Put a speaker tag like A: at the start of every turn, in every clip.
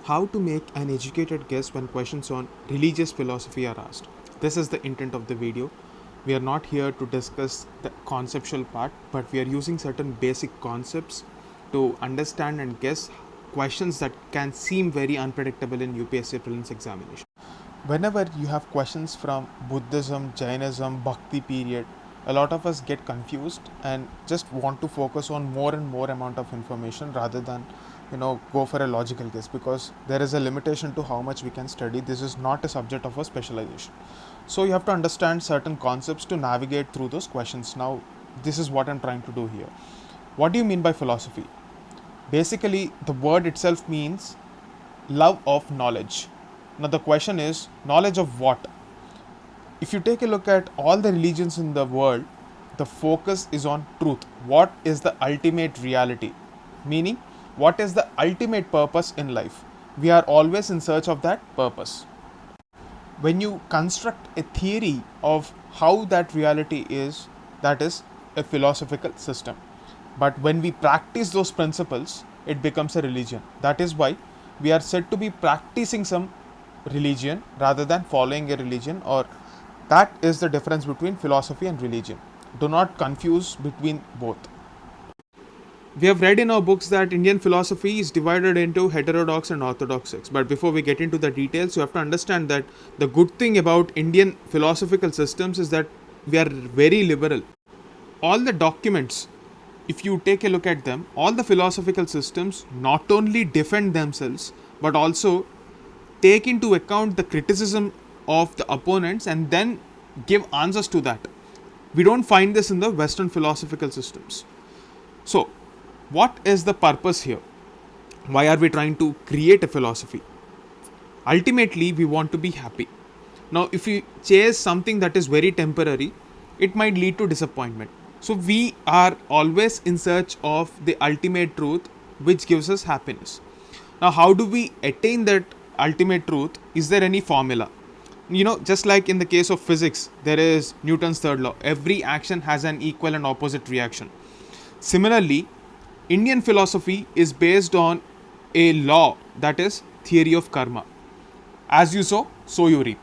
A: how to make an educated guess when questions on religious philosophy are asked. This is the intent of the video. We are not here to discuss the conceptual part, but we are using certain basic concepts to understand and guess questions that can seem very unpredictable in UPSC Prelims examination. Whenever you have questions from Buddhism, Jainism, Bhakti period, a lot of us get confused and just want to focus on more and more amount of information rather than go for a logical guess, because there is a limitation to how much we can study. This is not a subject of a specialization, so you have to understand certain concepts to navigate through those questions. Now this is what I'm trying to do here. What do you mean by philosophy? Basically, the word itself means love of knowledge. Now the question is, knowledge of what? If you take a look at all the religions in the world, the focus is on truth. What is the ultimate reality? Meaning, what is the ultimate purpose in life? We are always in search of that purpose. When you construct a theory of how that reality is, that is a philosophical system. But when we practice those principles, it becomes a religion. That is why we are said to be practicing some religion rather than following a religion, or that is the difference between philosophy and religion. Do not confuse between both. We have read in our books that Indian philosophy is divided into heterodox and orthodox sects. But before we get into the details, you have to understand that the good thing about Indian philosophical systems is that we are very liberal. All the documents, if you take a look at them, all the philosophical systems not only defend themselves, but also take into account the criticism of the opponents and then give answers to that. We don't find this in the Western philosophical systems. So, what is the purpose here? Why are we trying to create a philosophy? Ultimately, we want to be happy. Now, if you chase something that is very temporary, it might lead to disappointment. So, we are always in search of the ultimate truth which gives us happiness. Now, how do we attain that ultimate truth? Is there any formula? Just like in the case of physics, there is Newton's third law. Every action has an equal and opposite reaction. Similarly, Indian philosophy is based on a law, that is theory of karma. As you sow, so you reap.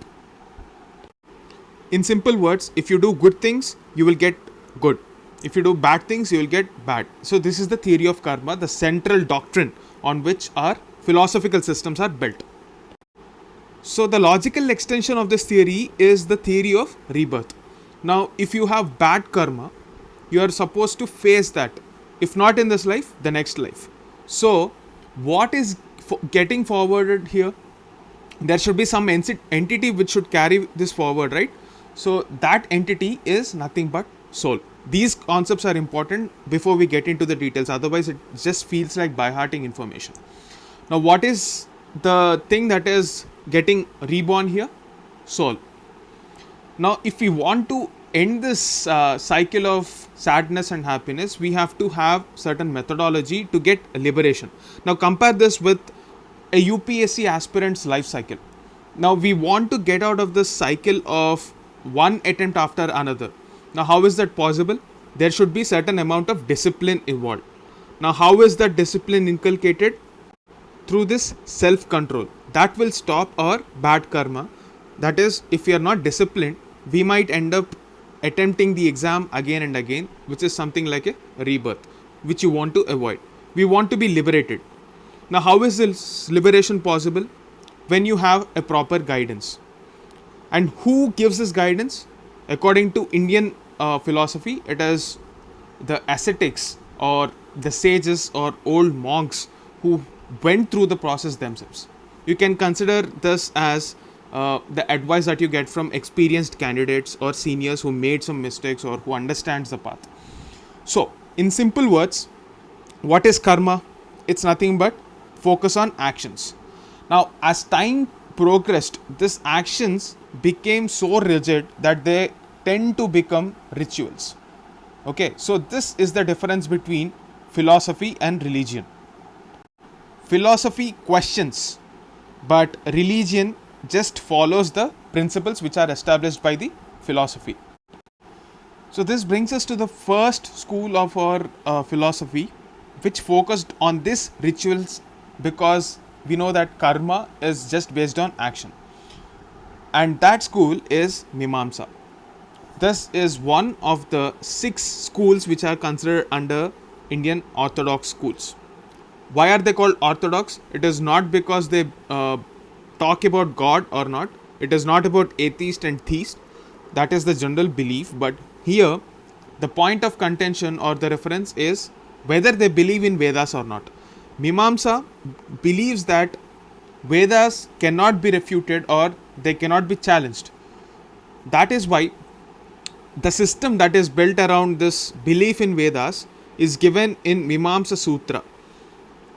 A: In simple words, if you do good things, you will get good. If you do bad things, you will get bad. So this is the theory of karma, the central doctrine on which our philosophical systems are built. So the logical extension of this theory is the theory of rebirth. Now, if you have bad karma, you are supposed to face that. If not in this life, the next life. So, what is getting forwarded here? There should be some entity which should carry this forward, right? So, that entity is nothing but soul. These concepts are important before we get into the details. Otherwise, it just feels like by-hearting information. Now, what is the thing that is getting reborn here? Soul. Now, if we want to end this cycle of sadness and happiness, we have to have certain methodology to get liberation. Now, compare this with a UPSC aspirant's life cycle. Now, we want to get out of this cycle of one attempt after another. Now, how is that possible? There should be certain amount of discipline involved. Now, how is that discipline inculcated? Through this self-control. That will stop our bad karma. That is, if we are not disciplined, we might end up attempting the exam again and again, which is something like a rebirth, which you want to avoid. We want to be liberated. Now, how is this liberation possible? When you have a proper guidance. And who gives this guidance? According to Indian philosophy, it is the ascetics or the sages or old monks who went through the process themselves. You can consider this as the advice that you get from experienced candidates or seniors who made some mistakes or who understands the path. So, in simple words, what is karma? It's nothing but focus on actions. Now, as time progressed, these actions became so rigid that they tend to become rituals. Okay, so this is the difference between philosophy and religion. Philosophy questions, but religion just follows the principles which are established by the philosophy. So this brings us to the first school of our philosophy, which focused on these rituals because we know that karma is just based on action. And that school is Mimamsa. This is one of the 6 schools which are considered under Indian Orthodox schools. Why are they called Orthodox? It is not because they talk about God or not. It is not about atheist and theist. That is the general belief. But here, the point of contention or the reference is whether they believe in Vedas or not. Mimamsa believes that Vedas cannot be refuted or they cannot be challenged. That is why the system that is built around this belief in Vedas is given in Mimamsa Sutra.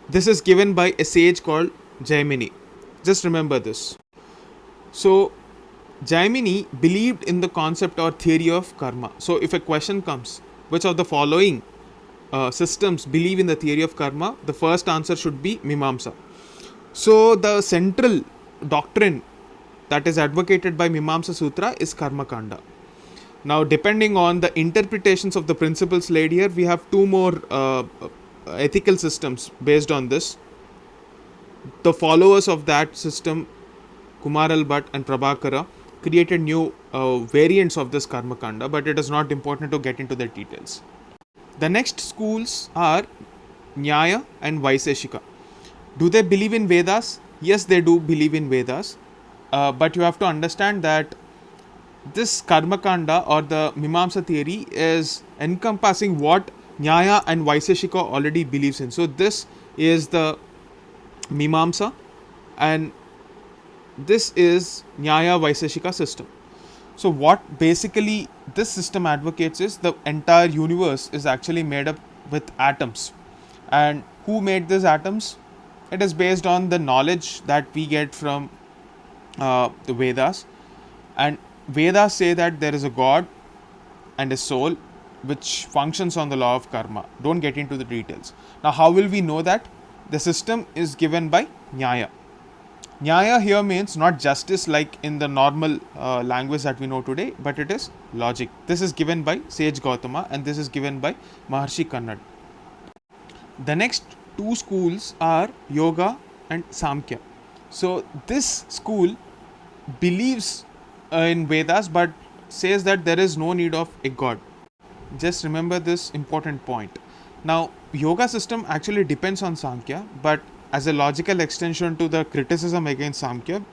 A: This is given by a sage called Jaimini. Just remember this. So, Jaimini believed in the concept or theory of karma. So, if a question comes, which of the following systems believe in the theory of karma, the first answer should be Mimamsa. So, the central doctrine that is advocated by Mimamsa Sutra is Karma Kanda. Now, depending on the interpretations of the principles laid here, we have 2 more ethical systems based on this. The followers of that system, Kumaral Bhatt and Prabhakara, created new variants of this Karma Kanda, but it is not important to get into the details. The next schools are Nyaya and Vaiseshika. Do they believe in Vedas? Yes, they do believe in Vedas, but you have to understand that this Karma Kanda or the Mimamsa theory is encompassing what Nyaya and Vaiseshika already believes in. So this is the Mimamsa and this is Nyaya Vaiseshika system. So what basically this system advocates is the entire universe is actually made up with atoms. And who made these atoms? It is based on the knowledge that we get from the Vedas. And Vedas say that there is a God and a soul which functions on the law of karma. Don't get into the details. Now, how will we know that? The system is given by Nyaya. Nyaya here means not justice like in the normal language that we know today, but it is logic. This is given by Sage Gautama and this is given by Maharshi Kannad. The next 2 schools are Yoga and Samkhya. So, this school believes in Vedas but says that there is no need of a god. Just remember this important point. Now, yoga system actually depends on Samkhya, but as a logical extension to the criticism against Samkhya,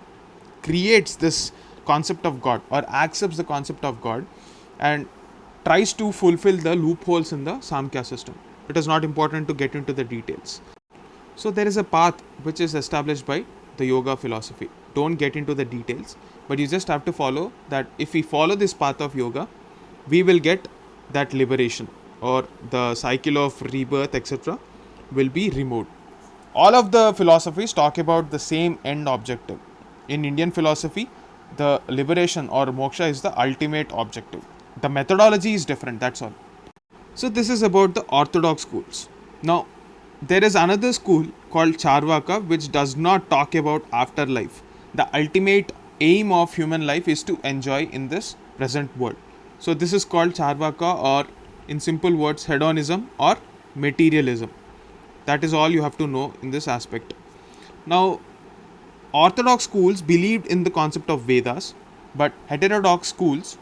A: creates this concept of God or accepts the concept of God and tries to fulfill the loopholes in the Samkhya system. It is not important to get into the details. So, there is a path which is established by the yoga philosophy. Don't get into the details, but you just have to follow that. If we follow this path of yoga, we will get that liberation or the cycle of rebirth, etc. will be removed. All of the philosophies talk about the same end objective. In Indian philosophy, the liberation or moksha is the ultimate objective. The methodology is different, that's all. So this is about the orthodox schools. Now, there is another school called Charvaka which does not talk about afterlife. The ultimate aim of human life is to enjoy in this present world. So this is called Charvaka, or in simple words, hedonism or materialism. That is all you have to know in this aspect. Now, orthodox schools believed in the concept of Vedas, but heterodox schools,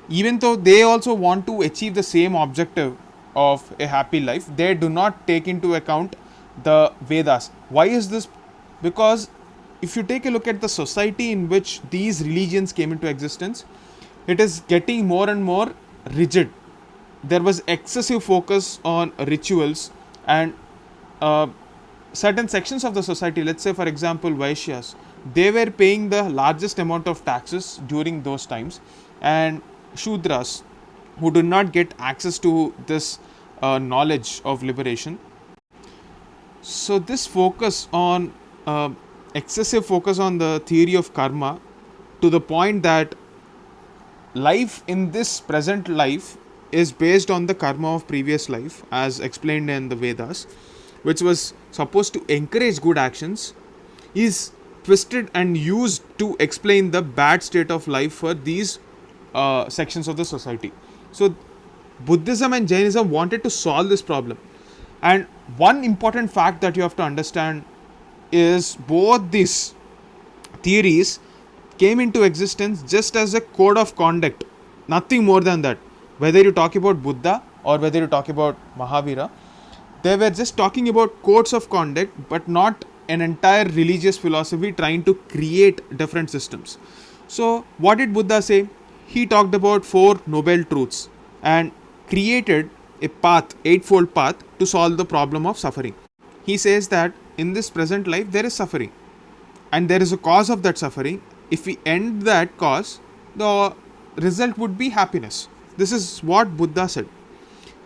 A: even though they also want to achieve the same objective of a happy life, they do not take into account the Vedas. Why is this? Because if you take a look at the society in which these religions came into existence, it is getting more and more rigid. There was excessive focus on rituals, and certain sections of the society, let's say for example Vaishyas, they were paying the largest amount of taxes during those times, and Shudras, who did not get access to this knowledge of liberation. So this focus on excessive focus on the theory of karma, to the point that life in this present life is based on the karma of previous life, as explained in the Vedas, which was supposed to encourage good actions, is twisted and used to explain the bad state of life for these sections of the society. So Buddhism and Jainism wanted to solve this problem. And one important fact that you have to understand is both these theories came into existence just as a code of conduct, nothing more than that. Whether you talk about Buddha or whether you talk about Mahavira, they were just talking about codes of conduct, but not an entire religious philosophy trying to create different systems. So, what did Buddha say? He talked about four noble truths and created a path, eightfold path, to solve the problem of suffering. He says that in this present life there is suffering, and there is a cause of that suffering. If we end that cause, the result would be happiness. This is what Buddha said.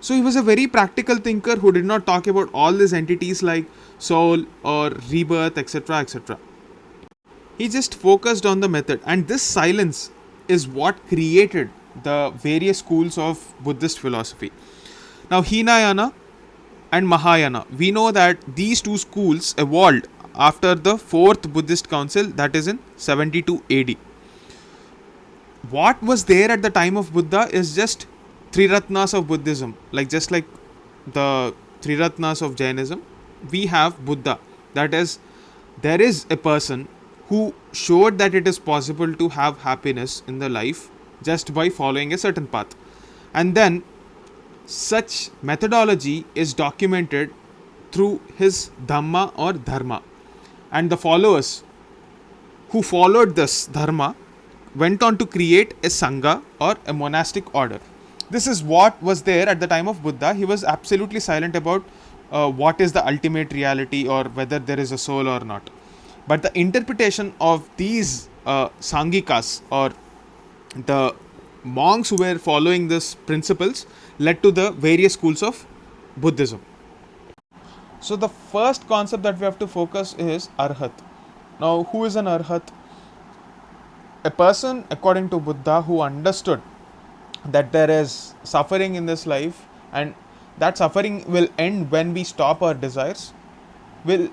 A: So he was a very practical thinker who did not talk about all these entities like soul or rebirth, etc. etc. He just focused on the method, and this silence is what created the various schools of Buddhist philosophy. Now, Hinayana and Mahayana, we know that these two schools evolved after the fourth Buddhist council, that is in 72 AD. What was there at the time of Buddha is just three ratnas of Buddhism, just like the three ratnas of Jainism. We have Buddha, that is, there is a person who showed that it is possible to have happiness in the life just by following a certain path, and then such methodology is documented through his Dhamma or Dharma, and the followers who followed this Dharma went on to create a Sangha or a monastic order. This is what was there at the time of Buddha. He was absolutely silent about what is the ultimate reality or whether there is a soul or not. But the interpretation of these Sangikas or the monks who were following these principles led to the various schools of Buddhism. So the first concept that we have to focus is Arhat. Now, who is an Arhat? A person, according to Buddha, who understood that there is suffering in this life and that suffering will end when we stop our desires, will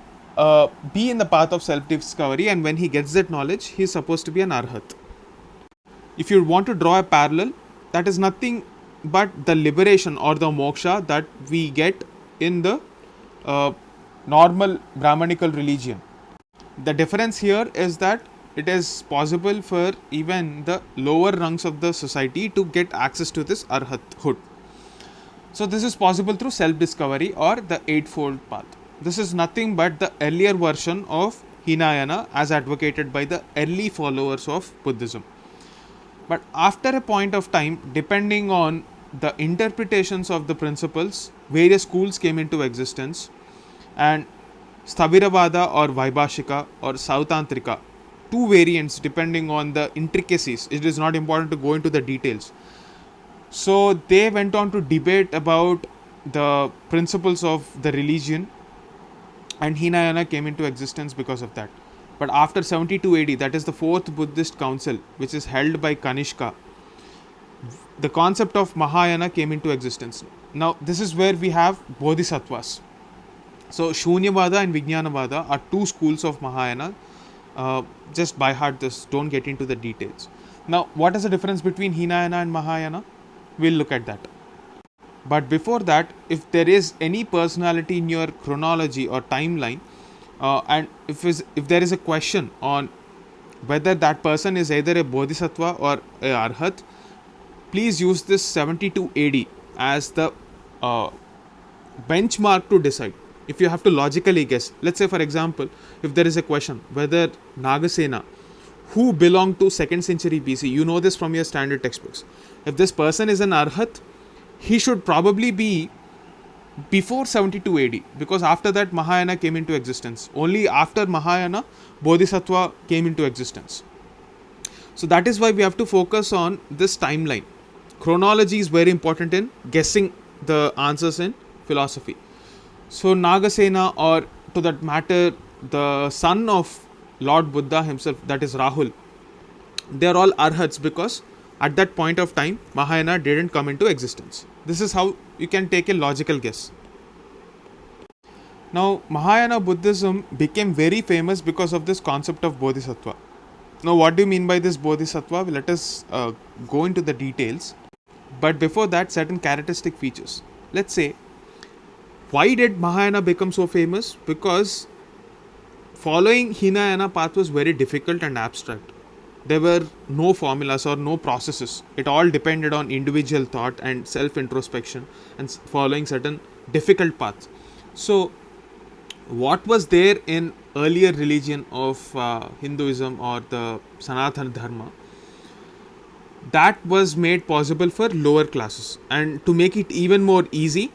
A: be in the path of self-discovery, and when he gets that knowledge, he is supposed to be an Arhat. If you want to draw a parallel, that is nothing but the liberation or the moksha that we get in the normal Brahmanical religion. The difference here is that it is possible for even the lower rungs of the society to get access to this Arhathood. So this is possible through self-discovery or the eightfold path. This is nothing but the earlier version of Hinayana as advocated by the early followers of Buddhism. But after a point of time, depending on the interpretations of the principles, various schools came into existence, and Sthaviravada or Vaibhashika or Sautantrika, two variants depending on the intricacies. It is not important to go into the details. So they went on to debate about the principles of the religion, and Hinayana came into existence because of that. But after 72 AD, that is the fourth Buddhist council, which is held by Kanishka, the concept of Mahayana came into existence. Now, this is where we have Bodhisattvas. So, Shunyavada and Vijnanavada are two schools of Mahayana. Just by heart this, don't get into the details. Now, what is the difference between Hinayana and Mahayana? We'll look at that. But before that, if there is any personality in your chronology or timeline, and if there is a question on whether that person is either a Bodhisattva or a Arhat, please use this 72 AD as the benchmark to decide. If you have to logically guess, let's say for example, if there is a question whether Nagasena, who belonged to 2nd century BC, you know this from your standard textbooks. If this person is an Arhat, he should probably be before 72 AD, because after that Mahayana came into existence. Only after Mahayana, Bodhisattva came into existence. So that is why we have to focus on this timeline. Chronology is very important in guessing the answers in philosophy. So Nagasena, or to that matter, the son of Lord Buddha himself, that is Rahul, they are all Arhats because at that point of time, Mahayana didn't come into existence. This is how you can take a logical guess. Now, Mahayana Buddhism became very famous because of this concept of Bodhisattva. Now, what do you mean by this Bodhisattva? Let us go into the details. But before that, certain characteristic features. Let's say, why did Mahayana become so famous? Because following Hinayana path was very difficult and abstract. There were no formulas or no processes. It all depended on individual thought and self introspection and following certain difficult paths. So, what was there in earlier religion of Hinduism or the Sanatana Dharma, that was made possible for lower classes. And to make it even more easy,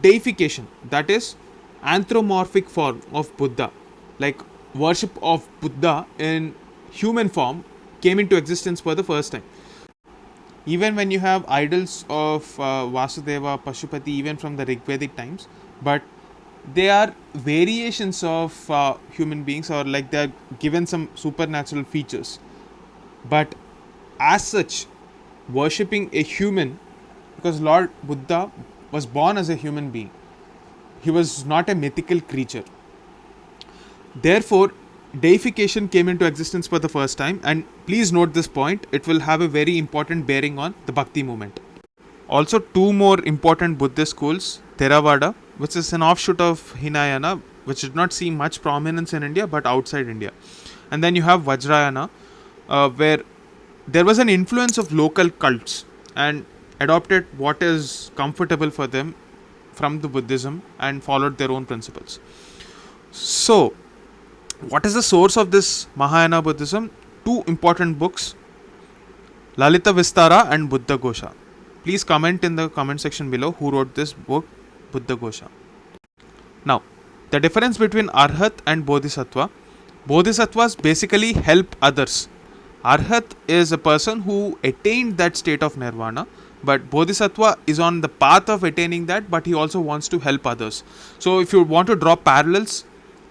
A: deification, that is anthropomorphic form of Buddha, like worship of Buddha in human form, came into existence for the first time. Even when you have idols of Vasudeva, Pashupati, even from the Rigvedic times, but they are variations of human beings, or like they are given some supernatural features. But as such, worshipping a human, because Lord Buddha was born as a human being, he was not a mythical creature. Therefore, deification came into existence for the first time, and please note this point, it will have a very important bearing on the Bhakti movement. Also, two more important Buddhist schools, Theravada, which is an offshoot of Hinayana, which did not see much prominence in India but outside India. And then you have Vajrayana, where there was an influence of local cults and adopted what is comfortable for them from the Buddhism and followed their own principles. So, what is the source of this Mahayana Buddhism? Two important books, Lalita Vistara and Buddha Ghosha. Please comment in the comment section below who wrote this book, Buddha Ghosha. Now, the difference between Arhat and Bodhisattva. Bodhisattvas basically help others. Arhat is a person who attained that state of nirvana, but Bodhisattva is on the path of attaining that, but he also wants to help others. So, if you want to draw parallels,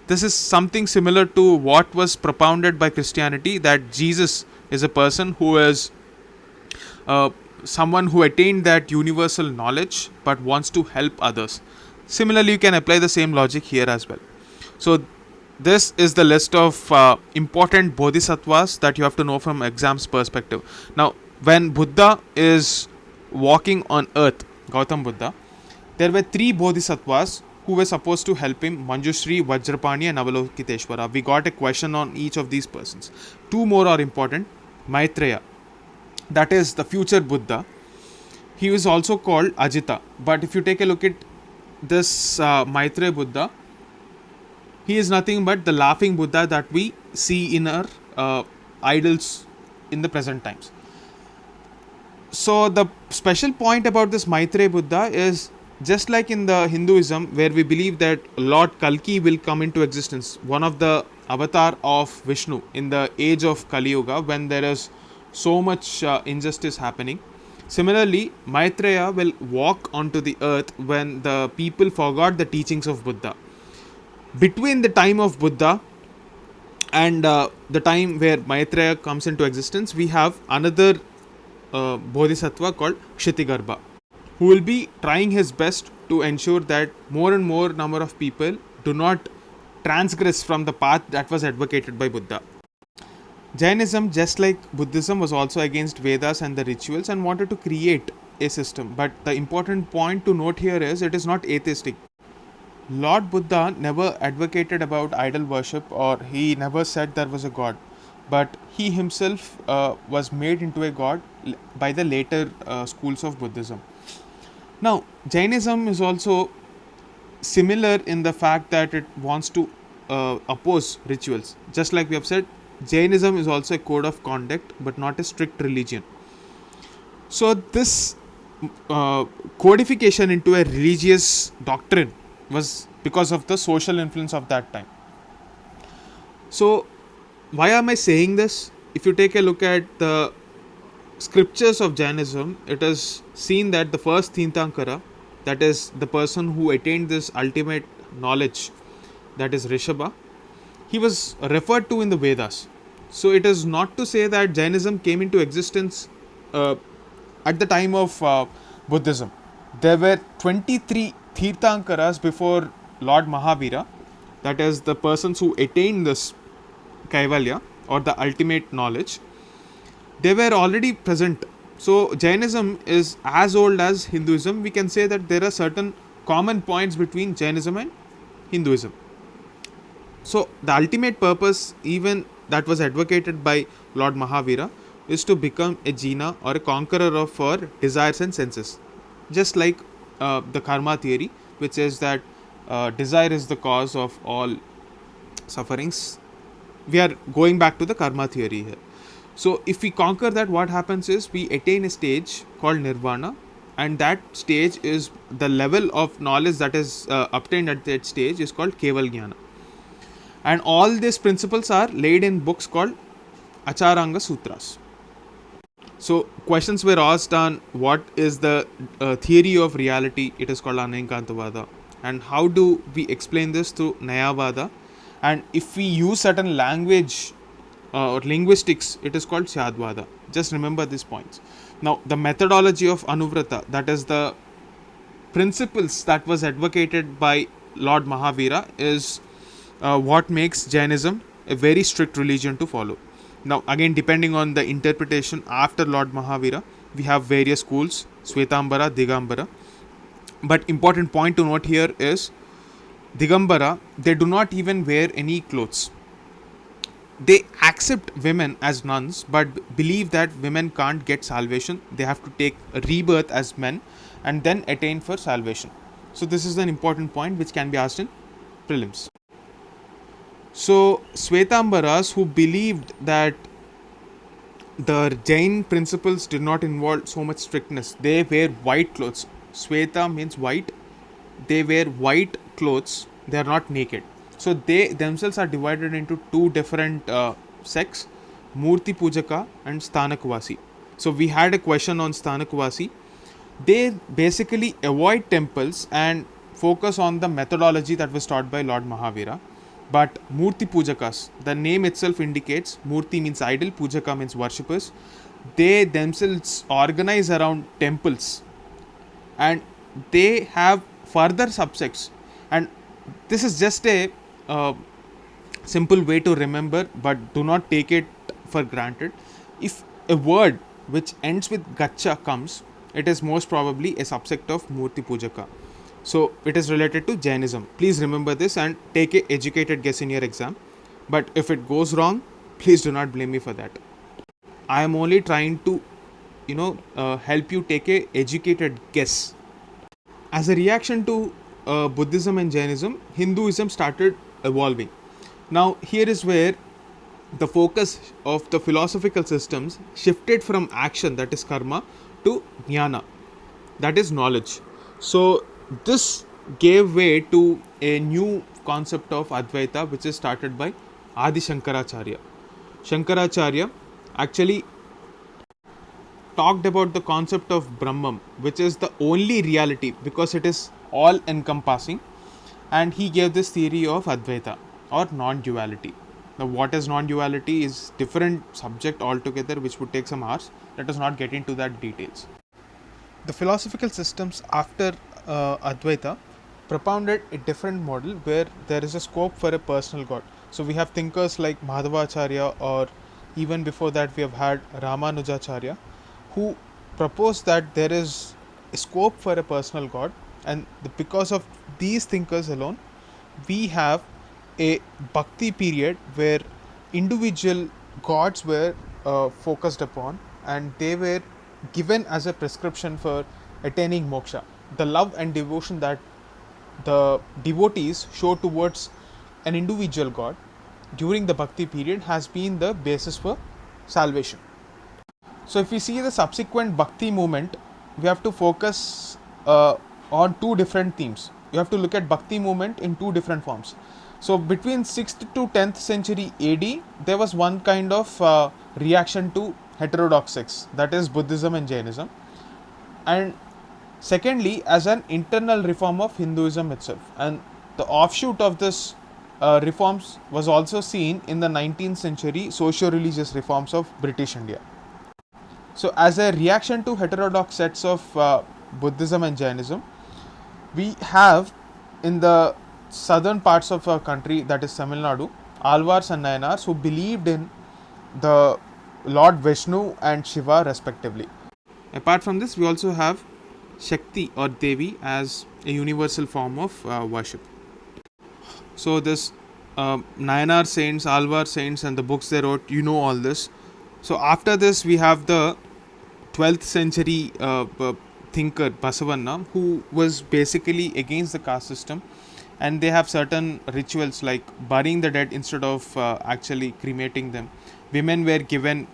A: this is something similar to what was propounded by Christianity, that Jesus is a person who is someone who attained that universal knowledge but wants to help others. Similarly, you can apply the same logic here as well. So, this is the list of important bodhisattvas that you have to know from exams perspective. Now, when Buddha is walking on earth, Gautam Buddha, there were three bodhisattvas who were supposed to help him, Manjushri, Vajrapani and Avalokiteshvara. We got a question on each of these persons. Two more are important. Maitreya, that is the future Buddha. He was also called Ajita. But if you take a look at this Maitreya Buddha, he is nothing but the laughing Buddha that we see in our idols in the present times. So the special point about this Maitreya Buddha is, just like in the Hinduism, where we believe that Lord Kalki will come into existence, one of the avatar of Vishnu in the age of Kali Yuga, when there is so much injustice happening. Similarly, Maitreya will walk onto the earth when the people forgot the teachings of Buddha. Between the time of Buddha and the time where Maitreya comes into existence, we have another Bodhisattva called Kshitigarbha, who will be trying his best to ensure that more and more number of people do not transgress from the path that was advocated by Buddha. Jainism, just like Buddhism, was also against Vedas and the rituals and wanted to create a system. But the important point to note here is, it is not atheistic. Lord Buddha never advocated about idol worship, or he never said there was a god. But he himself was made into a god by the later schools of Buddhism. Now, Jainism is also similar in the fact that it wants to oppose rituals. Just like we have said, Jainism is also a code of conduct but not a strict religion. So, this codification into a religious doctrine was because of the social influence of that time. So, why am I saying this? If you take a look at the scriptures of Jainism, it is seen that the first Tirthankara, that is the person who attained this ultimate knowledge, that is Rishabha, he was referred to in the Vedas. So it is not to say that Jainism came into existence at the time of Buddhism. There were 23 Tirthankaras before Lord Mahavira, that is the persons who attained this Kaivalya or the ultimate knowledge. They were already present. So Jainism is as old as Hinduism. We can say that there are certain common points between Jainism and Hinduism. So the ultimate purpose, even that was advocated by Lord Mahavira, is to become a jina or a conqueror of our desires and senses. Just like the karma theory, which says that desire is the cause of all sufferings. We are going back to the karma theory here. So if we conquer that, what happens is we attain a stage called nirvana, and that stage is the level of knowledge that is obtained at that stage is called keval jnana. And all these principles are laid in books called Acharanga Sutras. So questions were asked on what is the theory of reality. It is called Anayankantavada. And how do we explain this through Nayavada? And if we use certain language or linguistics, it is called Syadvada. Just remember these points. Now, the methodology of Anuvrata, that is the principles that was advocated by Lord Mahavira, is what makes Jainism a very strict religion to follow. Now, again, depending on the interpretation after Lord Mahavira, we have various schools, Svetambara, Digambara. But important point to note here is Digambara, they do not even wear any clothes. They accept women as nuns, but believe that women can't get salvation. They have to take a rebirth as men and then attain for salvation. So this is an important point which can be asked in prelims. So Svetambaras, who believed that the Jain principles did not involve so much strictness, they wear white clothes. Sveta means white. They wear white clothes. They are not naked. So they themselves are divided into two different sects, Murti Pujaka and Sthanakvasi. So we had a question on Sthanakvasi. They basically avoid temples and focus on the methodology that was taught by Lord Mahavira. But Murti Pujakas, the name itself indicates Murti means idol, Pujaka means worshippers. They themselves organize around temples and they have further subsects. And this is just a simple way to remember, but do not take it for granted. If a word which ends with Gacha comes, it is most probably a subsect of Murti Pujaka. So it is related to Jainism. Please remember this and take a educated guess in your exam. But if it goes wrong, please do not blame me for that. I am only trying to, help you take a educated guess. As a reaction to Buddhism and Jainism, Hinduism started evolving. Now here is where the focus of the philosophical systems shifted from action, that is karma, to jnana, that is knowledge. So this gave way to a new concept of Advaita, which is started by Adi Shankaracharya. Shankaracharya actually talked about the concept of Brahman, which is the only reality because it is all encompassing, and he gave this theory of Advaita or non-duality. Now what is non-duality is different subject altogether which would take some hours. Let us not get into that details. The philosophical systems after Advaita propounded a different model where there is a scope for a personal God. So we have thinkers like Madhavacharya, or even before that we have had Ramanujacharya, who proposed that there is a scope for a personal God, and because of these thinkers alone, we have a Bhakti period where individual gods were focused upon, and they were given as a prescription for attaining moksha. The love and devotion that the devotees show towards an individual god during the Bhakti period has been the basis for salvation. So if we see the subsequent Bhakti movement, we have to focus on two different themes. You have to look at Bhakti movement in two different forms. So between 6th to 10th century AD, there was one kind of reaction to heterodox sects, that is Buddhism and Jainism. And secondly, as an internal reform of Hinduism itself. And the offshoot of this reforms was also seen in the 19th century socio-religious reforms of British India. So as a reaction to heterodox sects of Buddhism and Jainism, we have in the southern parts of our country, that is Tamil Nadu, Alvars and Nayanars who believed in the Lord Vishnu and Shiva respectively. Apart from this, we also have Shakti or Devi as a universal form of worship. So this Nayanar saints, Alvar saints, and the books they wrote. You know all this. So after this, we have the 12th century thinker Basavanna, who was basically against the caste system, and they have certain rituals like burying the dead instead of actually cremating them. Women were given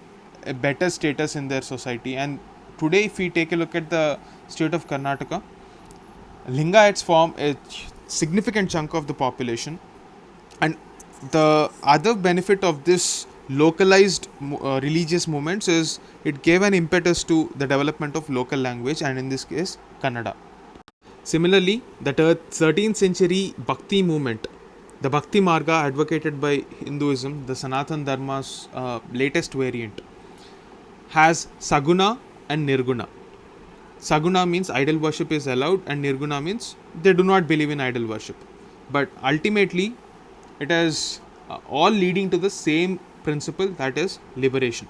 A: a better status in their society, and today, if we take a look at the state of Karnataka, Lingayats form a significant chunk of the population, and the other benefit of this localized religious movements is it gave an impetus to the development of local language, and in this case Kannada. Similarly, the 13th century Bhakti movement, the Bhakti Marga advocated by Hinduism, the Sanatan Dharma's latest variant, has Saguna and Nirguna. Saguna means idol worship is allowed, and Nirguna means they do not believe in idol worship. But ultimately, it is all leading to the same principle, that is liberation.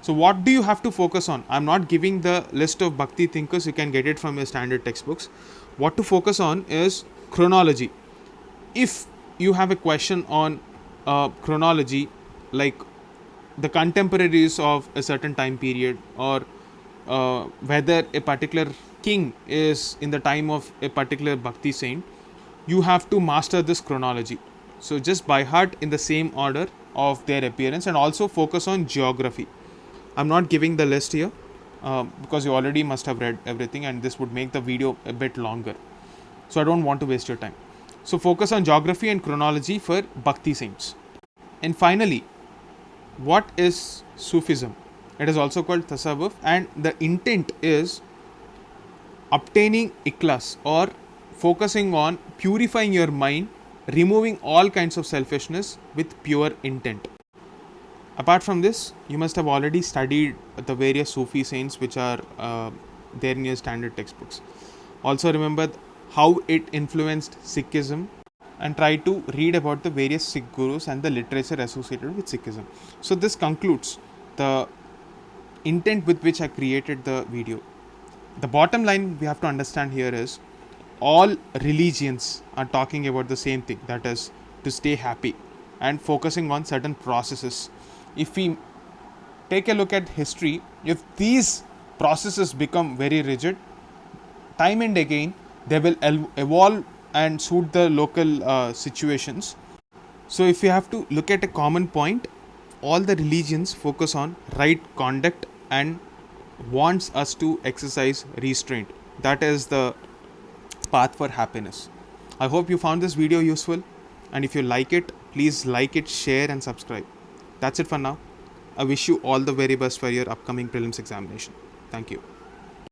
A: So what do you have to focus on? I'm not giving the list of Bhakti thinkers, you can get it from your standard textbooks. What to focus on is chronology. If you have a question on chronology, like the contemporaries of a certain time period, or whether a particular king is in the time of a particular Bhakti saint, you have to master this chronology. So just by heart in the same order of their appearance, and also focus on geography. I'm not giving the list here because you already must have read everything, and this would make the video a bit longer. So I don't want to waste your time. So focus on geography and chronology for Bhakti saints. And finally, what is Sufism? It is also called Tasawwuf, and the intent is obtaining ikhlas, or focusing on purifying your mind, removing all kinds of selfishness with pure intent. Apart from this, you must have already studied the various Sufi saints which are there in your standard textbooks. Also remember how it influenced Sikhism, and try to read about the various Sikh gurus and the literature associated with Sikhism. So this concludes the intent with which I created the video. The bottom line we have to understand here is all religions are talking about the same thing, that is to stay happy and focusing on certain processes. If we take a look at history, if these processes become very rigid, time and again they will evolve and suit the local situations. So if you have to look at a common point, all the religions focus on right conduct and wants us to exercise restraint. That is the path for happiness. I hope you found this video useful, and if you like it, please like it, share and subscribe. That's it for now. I wish you all the very best for your upcoming prelims examination. Thank you.